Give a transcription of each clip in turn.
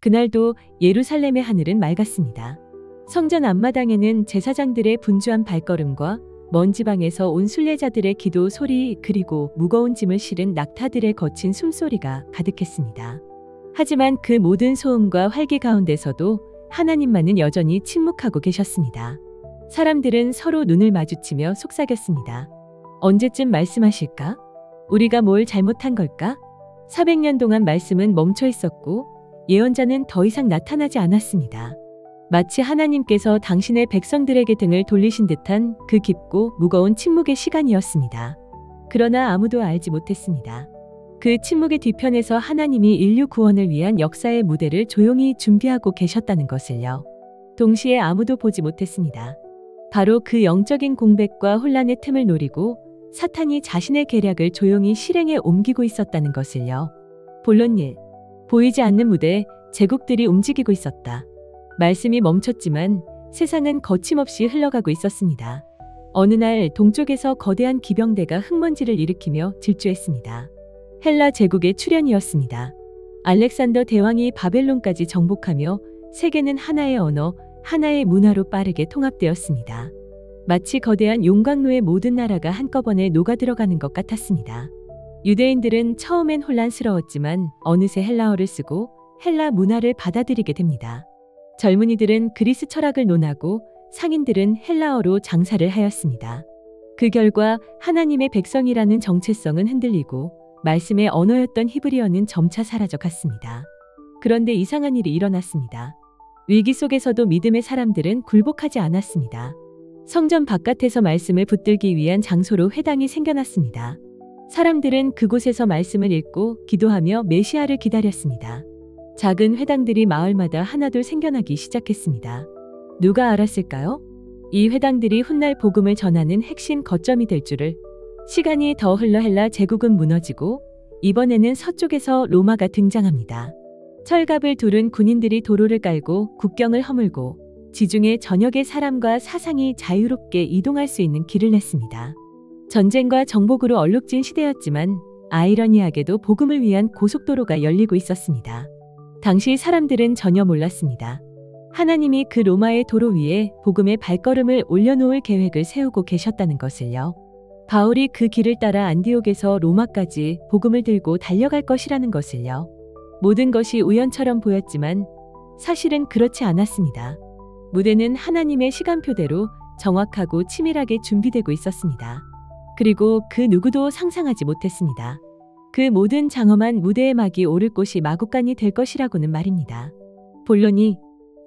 그날도 예루살렘의 하늘은 맑았습니다. 성전 앞마당에는 제사장들의 분주한 발걸음과 먼 지방에서 온 순례자들의 기도 소리, 그리고 무거운 짐을 실은 낙타들의 거친 숨소리가 가득했습니다. 하지만 그 모든 소음과 활기 가운데서도 하나님만은 여전히 침묵하고 계셨습니다. 사람들은 서로 눈을 마주치며 속삭였습니다. 언제쯤 말씀하실까? 우리가 뭘 잘못한 걸까? 400년 동안 말씀은 멈춰 있었고 예언자는 더 이상 나타나지 않았습니다. 마치 하나님께서 당신의 백성들에게 등을 돌리신 듯한 그 깊고 무거운 침묵의 시간이었습니다. 그러나 아무도 알지 못했습니다. 그 침묵의 뒤편에서 하나님이 인류 구원을 위한 역사의 무대를 조용히 준비하고 계셨다는 것을요. 동시에 아무도 보지 못했습니다. 바로 그 영적인 공백과 혼란의 틈을 노리고 사탄이 자신의 계략을 조용히 실행에 옮기고 있었다는 것을요. 본론 1. 보이지 않는 무대, 제국들이 움직이고 있었다. 말씀이 멈췄지만 세상은 거침없이 흘러가고 있었습니다. 어느 날 동쪽에서 거대한 기병대가 흙먼지를 일으키며 질주했습니다. 헬라 제국의 출현이었습니다. 알렉산더 대왕이 바벨론까지 정복하며 세계는 하나의 언어, 하나의 문화로 빠르게 통합되었습니다. 마치 거대한 용광로의 모든 나라가 한꺼번에 녹아들어가는 것 같았습니다. 유대인들은 처음엔 혼란스러웠지만 어느새 헬라어를 쓰고 헬라 문화를 받아들이게 됩니다. 젊은이들은 그리스 철학을 논하고 상인들은 헬라어로 장사를 하였습니다. 그 결과 하나님의 백성이라는 정체성은 흔들리고 말씀의 언어였던 히브리어는 점차 사라져 갔습니다. 그런데 이상한 일이 일어났습니다. 위기 속에서도 믿음의 사람들은 굴복하지 않았습니다. 성전 바깥에서 말씀을 붙들기 위한 장소로 회당이 생겨났습니다. 사람들은 그곳에서 말씀을 읽고 기도하며 메시아를 기다렸습니다. 작은 회당들이 마을마다 하나둘 생겨나기 시작했습니다. 누가 알았을까요? 이 회당들이 훗날 복음을 전하는 핵심 거점이 될 줄을. 시간이 더 흘러 헬라 제국은 무너지고 이번에는 서쪽에서 로마가 등장합니다. 철갑을 두른 군인들이 도로를 깔고 국경을 허물고 지중해 전역의 사람과 사상이 자유롭게 이동할 수 있는 길을 냈습니다. 전쟁과 정복으로 얼룩진 시대였지만 아이러니하게도 복음을 위한 고속도로가 열리고 있었습니다. 당시 사람들은 전혀 몰랐습니다. 하나님이 그 로마의 도로 위에 복음의 발걸음을 올려놓을 계획을 세우고 계셨다는 것을요. 바울이 그 길을 따라 안디옥에서 로마까지 복음을 들고 달려갈 것이라는 것을요. 모든 것이 우연처럼 보였지만 사실은 그렇지 않았습니다. 무대는 하나님의 시간표대로 정확하고 치밀하게 준비되고 있었습니다. 그리고 그 누구도 상상하지 못했습니다. 그 모든 장엄한 무대의 막이 오를 곳이 마구간이 될 것이라고는 말입니다. 본론이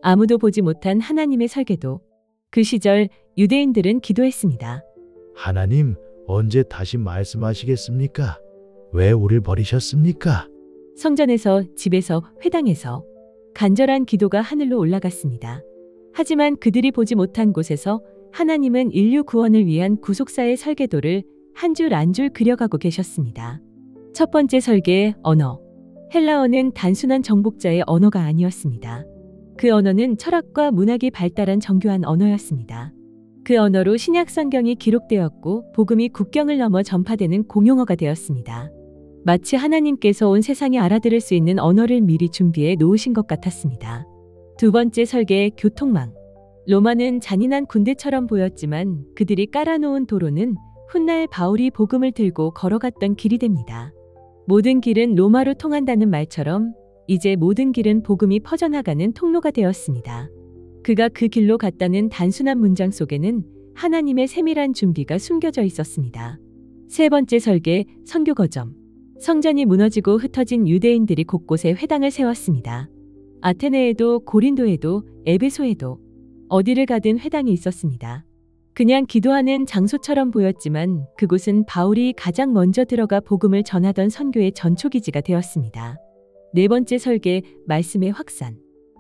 아무도 보지 못한 하나님의 설계도. 그 시절 유대인들은 기도했습니다. 하나님, 언제 다시 말씀하시겠습니까? 왜 우리를 버리셨습니까? 성전에서, 집에서, 회당에서 간절한 기도가 하늘로 올라갔습니다. 하지만 그들이 보지 못한 곳에서 하나님은 인류 구원을 위한 구속사의 설계도를 한 줄 한 줄 그려가고 계셨습니다. 첫 번째 설계, 언어. 헬라어는 단순한 정복자의 언어가 아니었습니다. 그 언어는 철학과 문학이 발달한 정교한 언어였습니다. 그 언어로 신약 성경이 기록되었고 복음이 국경을 넘어 전파되는 공용어가 되었습니다. 마치 하나님께서 온 세상이 알아들을 수 있는 언어를 미리 준비해 놓으신 것 같았습니다. 두 번째 설계, 교통망. 로마는 잔인한 군대처럼 보였지만 그들이 깔아놓은 도로는 훗날 바울이 복음을 들고 걸어갔던 길이 됩니다. 모든 길은 로마로 통한다는 말처럼 이제 모든 길은 복음이 퍼져나가는 통로가 되었습니다. 그가 그 길로 갔다는 단순한 문장 속에는 하나님의 세밀한 준비가 숨겨져 있었습니다. 세 번째 설계, 선교 거점. 성전이 무너지고 흩어진 유대인들이 곳곳에 회당을 세웠습니다. 아테네에도 고린도에도 에베소에도 어디를 가든 회당이 있었습니다. 그냥 기도하는 장소처럼 보였지만 그곳은 바울이 가장 먼저 들어가 복음을 전하던 선교의 전초기지가 되었습니다. 네 번째 설계, 말씀의 확산.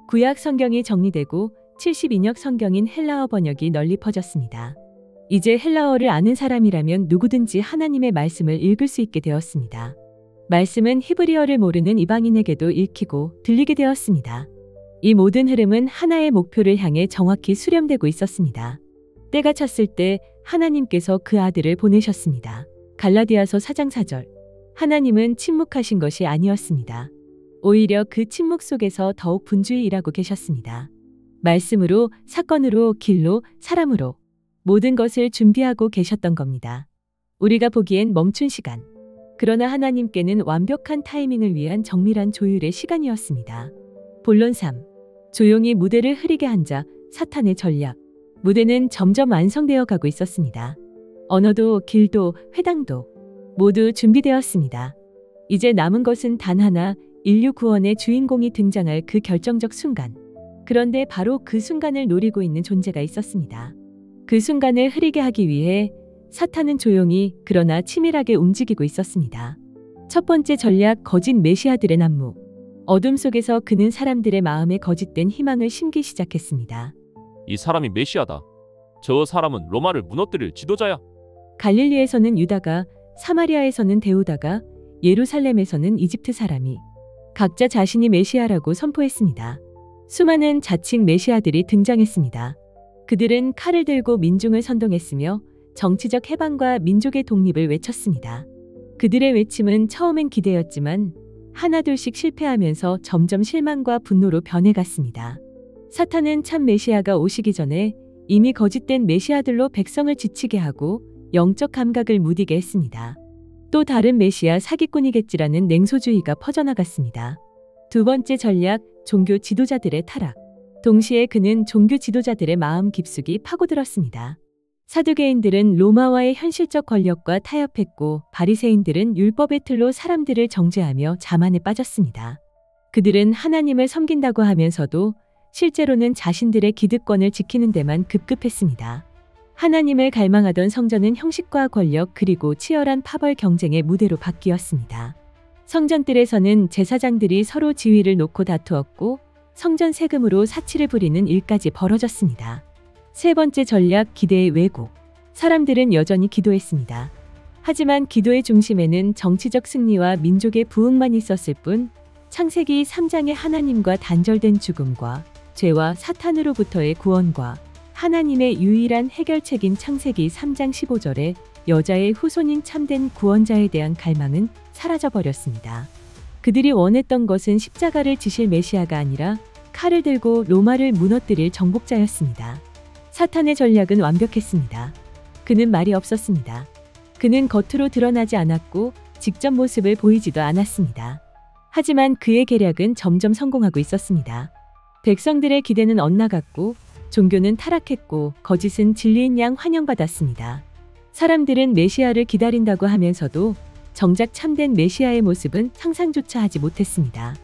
구약 성경이 정리되고 72역 성경인 헬라어 번역이 널리 퍼졌습니다. 이제 헬라어를 아는 사람이라면 누구든지 하나님의 말씀을 읽을 수 있게 되었습니다. 말씀은 히브리어를 모르는 이방인에게도 읽히고 들리게 되었습니다. 이 모든 흐름은 하나의 목표를 향해 정확히 수렴되고 있었습니다. 때가 찼을 때 하나님께서 그 아들을 보내셨습니다. 갈라디아서 4장 4절. 하나님은 침묵하신 것이 아니었습니다. 오히려 그 침묵 속에서 더욱 분주히 일하고 계셨습니다. 말씀으로, 사건으로, 길로, 사람으로 모든 것을 준비하고 계셨던 겁니다. 우리가 보기엔 멈춘 시간. 그러나 하나님께는 완벽한 타이밍을 위한 정밀한 조율의 시간이었습니다. 본론 3. 조용히 무대를 흐리게 한 자, 사탄의 전략. 무대는 점점 완성되어 가고 있었습니다. 언어도, 길도, 회당도 모두 준비되었습니다. 이제 남은 것은 단 하나, 인류 구원의 주인공이 등장할 그 결정적 순간. 그런데 바로 그 순간을 노리고 있는 존재가 있었습니다. 그 순간을 흐리게 하기 위해 사탄은 조용히 그러나 치밀하게 움직이고 있었습니다. 첫 번째 전략, 거짓 메시아들의 난무. 어둠 속에서 그는 사람들의 마음에 거짓된 희망을 심기 시작했습니다. 이 사람이 메시아다. 저 사람은 로마를 무너뜨릴 지도자야. 갈릴리에서는 유다가, 사마리아에서는 데우다가, 예루살렘에서는 이집트 사람이 각자 자신이 메시아라고 선포했습니다. 수많은 자칭 메시아들이 등장했습니다. 그들은 칼을 들고 민중을 선동했으며 정치적 해방과 민족의 독립을 외쳤습니다. 그들의 외침은 처음엔 기대였지만 하나둘씩 실패하면서 점점 실망과 분노로 변해갔습니다. 사탄은 참 메시아가 오시기 전에 이미 거짓된 메시아들로 백성을 지치게 하고 영적 감각을 무디게 했습니다. 또 다른 메시아 사기꾼이겠지라는 냉소주의가 퍼져나갔습니다. 두 번째 전략, 종교 지도자들의 타락. 동시에 그는 종교 지도자들의 마음 깊숙이 파고들었습니다. 사두개인들은 로마와의 현실적 권력과 타협했고 바리새인들은 율법의 틀로 사람들을 정죄하며 자만에 빠졌습니다. 그들은 하나님을 섬긴다고 하면서도 실제로는 자신들의 기득권을 지키는 데만 급급했습니다. 하나님을 갈망하던 성전은 형식과 권력 그리고 치열한 파벌 경쟁의 무대로 바뀌었습니다. 성전들에서는 제사장들이 서로 지위를 놓고 다투었고 성전 세금으로 사치를 부리는 일까지 벌어졌습니다. 세 번째 전략, 기대의 왜곡. 사람들은 여전히 기도했습니다. 하지만 기도의 중심에는 정치적 승리와 민족의 부흥만 있었을 뿐 창세기 3장의 하나님과 단절된 죽음과 죄와 사탄으로부터의 구원과 하나님의 유일한 해결책인 창세기 3장 15절에 여자의 후손인 참된 구원자에 대한 갈망은 사라져버렸습니다. 그들이 원했던 것은 십자가를 지실 메시아가 아니라 칼을 들고 로마를 무너뜨릴 정복자였습니다. 사탄의 전략은 완벽했습니다. 그는 말이 없었습니다. 그는 겉으로 드러나지 않았고 직접 모습을 보이지도 않았습니다. 하지만 그의 계략은 점점 성공하고 있었습니다. 백성들의 기대는 엇나갔고 종교는 타락했고 거짓은 진리인 양 환영받았습니다. 사람들은 메시아를 기다린다고 하면서도 정작 참된 메시아의 모습은 상상조차 하지 못했습니다.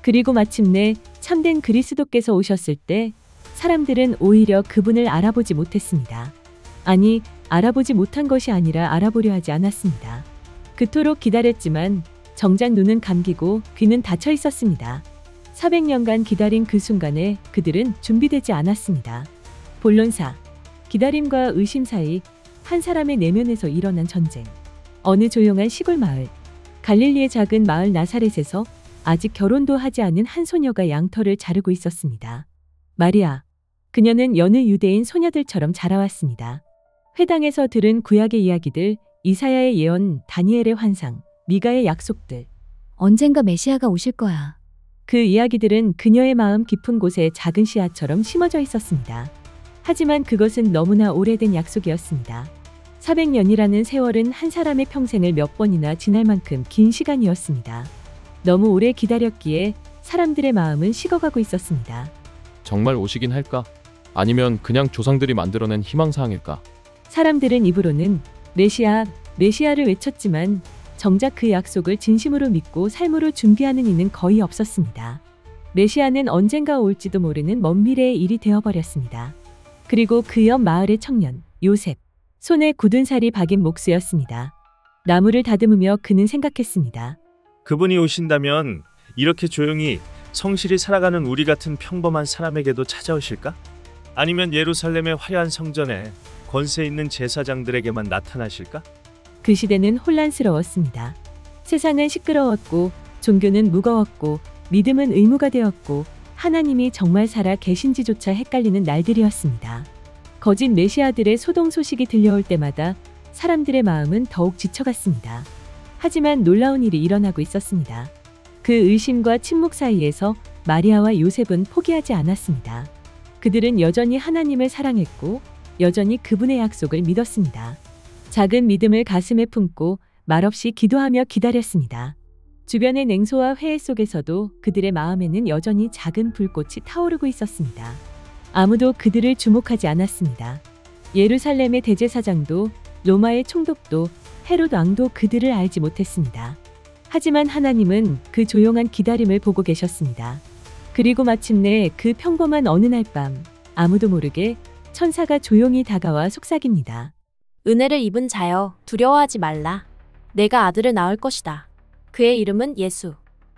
그리고 마침내 참된 그리스도께서 오셨을 때 사람들은 오히려 그분을 알아보지 못했습니다. 아니, 알아보지 못한 것이 아니라 알아보려 하지 않았습니다. 그토록 기다렸지만 정작 눈은 감기고 귀는 닫혀 있었습니다. 400년간 기다린 그 순간에 그들은 준비되지 않았습니다. 본론 4. 기다림과 의심 사이 한 사람의 내면에서 일어난 전쟁. 어느 조용한 시골 마을. 갈릴리의 작은 마을 나사렛에서 아직 결혼도 하지 않은 한 소녀가 양털을 자르고 있었습니다. 마리아. 그녀는 여느 유대인 소녀들처럼 자라왔습니다. 회당에서 들은 구약의 이야기들, 이사야의 예언, 다니엘의 환상, 미가의 약속들. 언젠가 메시아가 오실 거야. 그 이야기들은 그녀의 마음 깊은 곳에 작은 씨앗처럼 심어져 있었습니다. 하지만 그것은 너무나 오래된 약속이었습니다. 400년이라는 세월은 한 사람의 평생을 몇 번이나 지날 만큼 긴 시간이었습니다. 너무 오래 기다렸기에 사람들의 마음은 식어가고 있었습니다. 정말 오시긴 할까? 아니면 그냥 조상들이 만들어낸 희망사항일까? 사람들은 입으로는 메시아, 메시아를 외쳤지만 정작 그 약속을 진심으로 믿고 삶으로 준비하는 이는 거의 없었습니다. 메시아는 언젠가 올지도 모르는 먼 미래의 일이 되어버렸습니다. 그리고 그 옆 마을의 청년, 요셉. 손에 굳은 살이 박인 목수였습니다. 나무를 다듬으며 그는 생각했습니다. 그분이 오신다면 이렇게 조용히 성실히 살아가는 우리 같은 평범한 사람에게도 찾아오실까? 아니면 예루살렘의 화려한 성전에 권세 있는 제사장들에게만 나타나실까? 그 시대는 혼란스러웠습니다. 세상은 시끄러웠고 종교는 무거웠고 믿음은 의무가 되었고 하나님이 정말 살아 계신지조차 헷갈리는 날들이었습니다. 거짓 메시아들의 소동 소식이 들려올 때마다 사람들의 마음은 더욱 지쳐갔습니다. 하지만 놀라운 일이 일어나고 있었습니다. 그 의심과 침묵 사이에서 마리아와 요셉은 포기하지 않았습니다. 그들은 여전히 하나님을 사랑했고 여전히 그분의 약속을 믿었습니다. 작은 믿음을 가슴에 품고 말없이 기도하며 기다렸습니다. 주변의 냉소와 회의 속에서도 그들의 마음에는 여전히 작은 불꽃이 타오르고 있었습니다. 아무도 그들을 주목하지 않았습니다. 예루살렘의 대제사장도 로마의 총독도 헤롯 왕도 그들을 알지 못했습니다. 하지만 하나님은 그 조용한 기다림을 보고 계셨습니다. 그리고 마침내 그 평범한 어느 날 밤 아무도 모르게 천사가 조용히 다가와 속삭입니다. 은혜를 입은 자여, 두려워하지 말라. 내가 아들을 낳을 것이다. 그의 이름은 예수.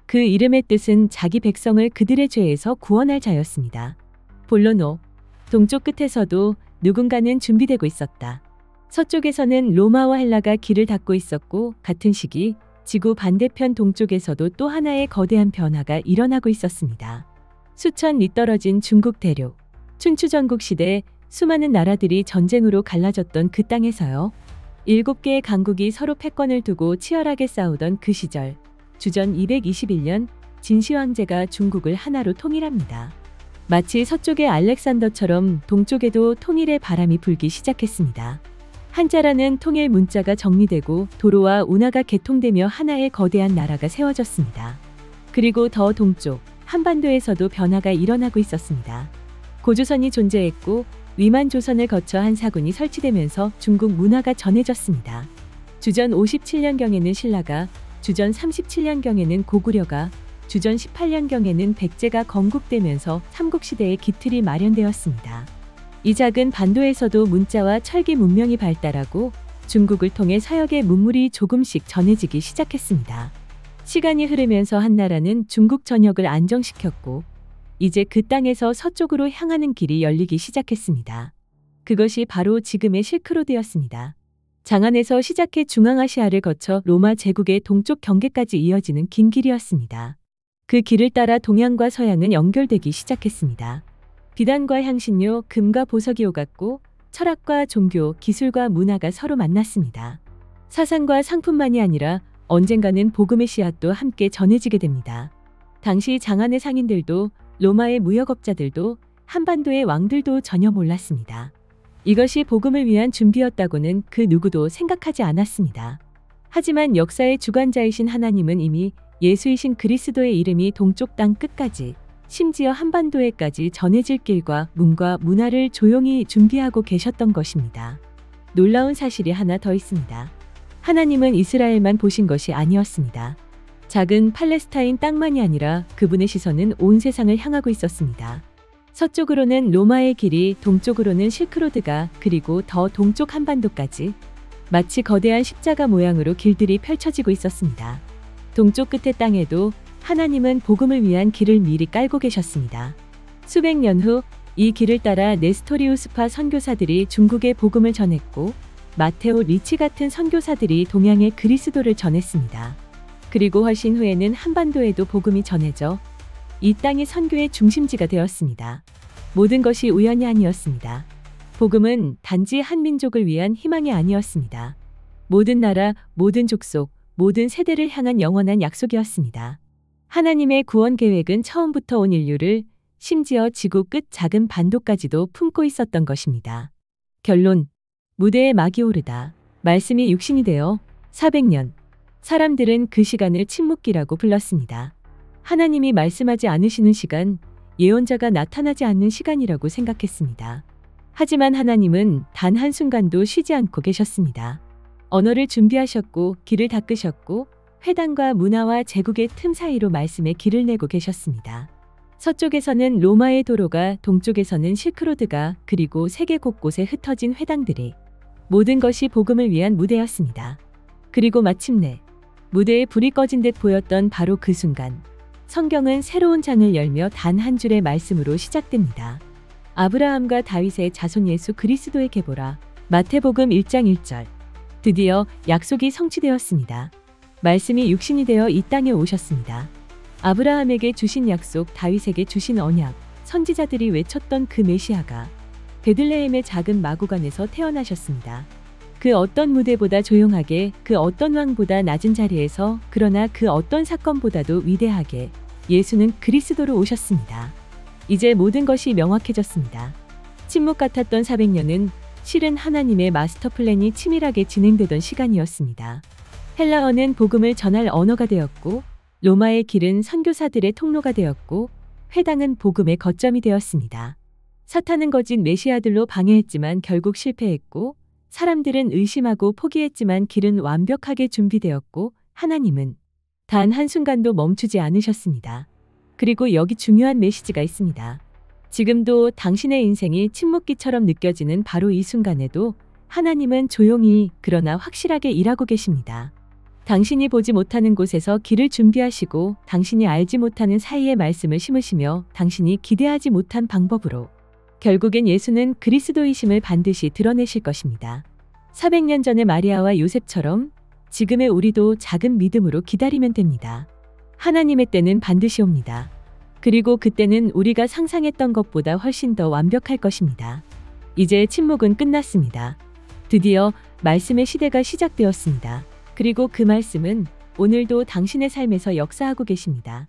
그 이름의 뜻은 자기 백성을 그들의 죄에서 구원할 자였습니다. 볼로노, 동쪽 끝에서도 누군가는 준비되고 있었다. 서쪽에서는 로마와 헬라가 길을 닫고 있었고 같은 시기 지구 반대편 동쪽에서도 또 하나의 거대한 변화가 일어나고 있었습니다. 수천 리 떨어진 중국 대륙, 춘추 전국 시대 수많은 나라들이 전쟁으로 갈라졌던 그 땅에서요. 7개의 강국이 서로 패권을 두고 치열하게 싸우던 그 시절, 주전 221년 진시 황제가 중국을 하나로 통일합니다. 마치 서쪽의 알렉산더처럼 동쪽에도 통일의 바람이 불기 시작했습니다. 한자라는 통일 문자가 정리되고 도로와 운하가 개통되며 하나의 거대한 나라가 세워졌습니다. 그리고 더 동쪽, 한반도에서도 변화가 일어나고 있었습니다. 고조선이 존재했고 위만 조선을 거쳐 한 사군이 설치되면서 중국 문화가 전해졌습니다. 주전 57년경에는 신라가, 주전 37년경에는 고구려가, 주전 18년경에는 백제가 건국되면서 삼국시대의 기틀이 마련되었습니다. 이 작은 반도에서도 문자와 철기 문명이 발달하고 중국을 통해 서역의 문물이 조금씩 전해지기 시작했습니다. 시간이 흐르면서 한나라는 중국 전역을 안정시켰고 이제 그 땅에서 서쪽으로 향하는 길이 열리기 시작했습니다. 그것이 바로 지금의 실크로드였습니다. 장안에서 시작해 중앙아시아를 거쳐 로마 제국의 동쪽 경계까지 이어지는 긴 길이었습니다. 그 길을 따라 동양과 서양은 연결되기 시작했습니다. 비단과 향신료, 금과 보석이 오갔고 철학과 종교, 기술과 문화가 서로 만났습니다. 사상과 상품만이 아니라 언젠가는 복음의 씨앗도 함께 전해지게 됩니다. 당시 장안의 상인들도 로마의 무역업자들도 한반도의 왕들도 전혀 몰랐습니다. 이것이 복음을 위한 준비였다고는 그 누구도 생각하지 않았습니다. 하지만 역사의 주관자이신 하나님은 이미 예수이신 그리스도의 이름이 동쪽 땅 끝까지 심지어 한반도에까지 전해질 길과 문과 문화를 조용히 준비하고 계셨던 것입니다. 놀라운 사실이 하나 더 있습니다. 하나님은 이스라엘만 보신 것이 아니었습니다. 작은 팔레스타인 땅만이 아니라 그분의 시선은 온 세상을 향하고 있었습니다. 서쪽으로는 로마의 길이, 동쪽으로는 실크로드가, 그리고 더 동쪽 한반도까지 마치 거대한 십자가 모양으로 길들이 펼쳐지고 있었습니다. 동쪽 끝의 땅에도 하나님은 복음을 위한 길을 미리 깔고 계셨습니다. 수백 년 후 이 길을 따라 네스토리우스파 선교사들이 중국에 복음을 전했고 마테오 리치 같은 선교사들이 동양의 그리스도를 전했습니다. 그리고 훨씬 후에는 한반도에도 복음이 전해져 이 땅이 선교의 중심지가 되었습니다. 모든 것이 우연이 아니었습니다. 복음은 단지 한 민족을 위한 희망이 아니었습니다. 모든 나라, 모든 족속, 모든 세대를 향한 영원한 약속이었습니다. 하나님의 구원 계획은 처음부터 온 인류를 심지어 지구 끝 작은 반도까지도 품고 있었던 것입니다. 결론, 무대에 막이 오르다. 말씀이 육신이 되어 400년. 사람들은 그 시간을 침묵기라고 불렀습니다. 하나님이 말씀하지 않으시는 시간, 예언자가 나타나지 않는 시간이라고 생각했습니다. 하지만 하나님은 단 한순간도 쉬지 않고 계셨습니다. 언어를 준비하셨고 길을 닦으셨고 회당과 문화와 제국의 틈 사이로 말씀의 길을 내고 계셨습니다. 서쪽에서는 로마의 도로가, 동쪽에서는 실크로드가, 그리고 세계 곳곳에 흩어진 회당들이 모든 것이 복음을 위한 무대였습니다. 그리고 마침내 무대에 불이 꺼진 듯 보였던 바로 그 순간 성경은 새로운 장을 열며 단 한 줄의 말씀으로 시작됩니다. 아브라함과 다윗의 자손 예수 그리스도의 계보라. 마태복음 1장 1절. 드디어 약속이 성취되었습니다. 말씀이 육신이 되어 이 땅에 오셨습니다. 아브라함에게 주신 약속, 다윗에게 주신 언약, 선지자들이 외쳤던 그 메시아가 베들레헴의 작은 마구간에서 태어나셨습니다. 그 어떤 무대보다 조용하게, 그 어떤 왕보다 낮은 자리에서, 그러나 그 어떤 사건보다도 위대하게 예수는 그리스도로 오셨습니다. 이제 모든 것이 명확해졌습니다. 침묵 같았던 400년은 실은 하나님의 마스터 플랜이 치밀하게 진행되던 시간이었습니다. 헬라어는 복음을 전할 언어가 되었고, 로마의 길은 선교사들의 통로가 되었고, 회당은 복음의 거점이 되었습니다. 사탄은 거짓 메시아들로 방해했지만 결국 실패했고, 사람들은 의심하고 포기했지만 길은 완벽하게 준비되었고, 하나님은 단 한순간도 멈추지 않으셨습니다. 그리고 여기 중요한 메시지가 있습니다. 지금도 당신의 인생이 침묵기처럼 느껴지는 바로 이 순간에도 하나님은 조용히 그러나 확실하게 일하고 계십니다. 당신이 보지 못하는 곳에서 길을 준비하시고 당신이 알지 못하는 사이에 말씀을 심으시며 당신이 기대하지 못한 방법으로 결국엔 예수는 그리스도이심을 반드시 드러내실 것입니다. 400년 전의 마리아와 요셉처럼 지금의 우리도 작은 믿음으로 기다리면 됩니다. 하나님의 때는 반드시 옵니다. 그리고 그때는 우리가 상상했던 것보다 훨씬 더 완벽할 것입니다. 이제 침묵은 끝났습니다. 드디어 말씀의 시대가 시작되었습니다. 그리고 그 말씀은 오늘도 당신의 삶에서 역사하고 계십니다.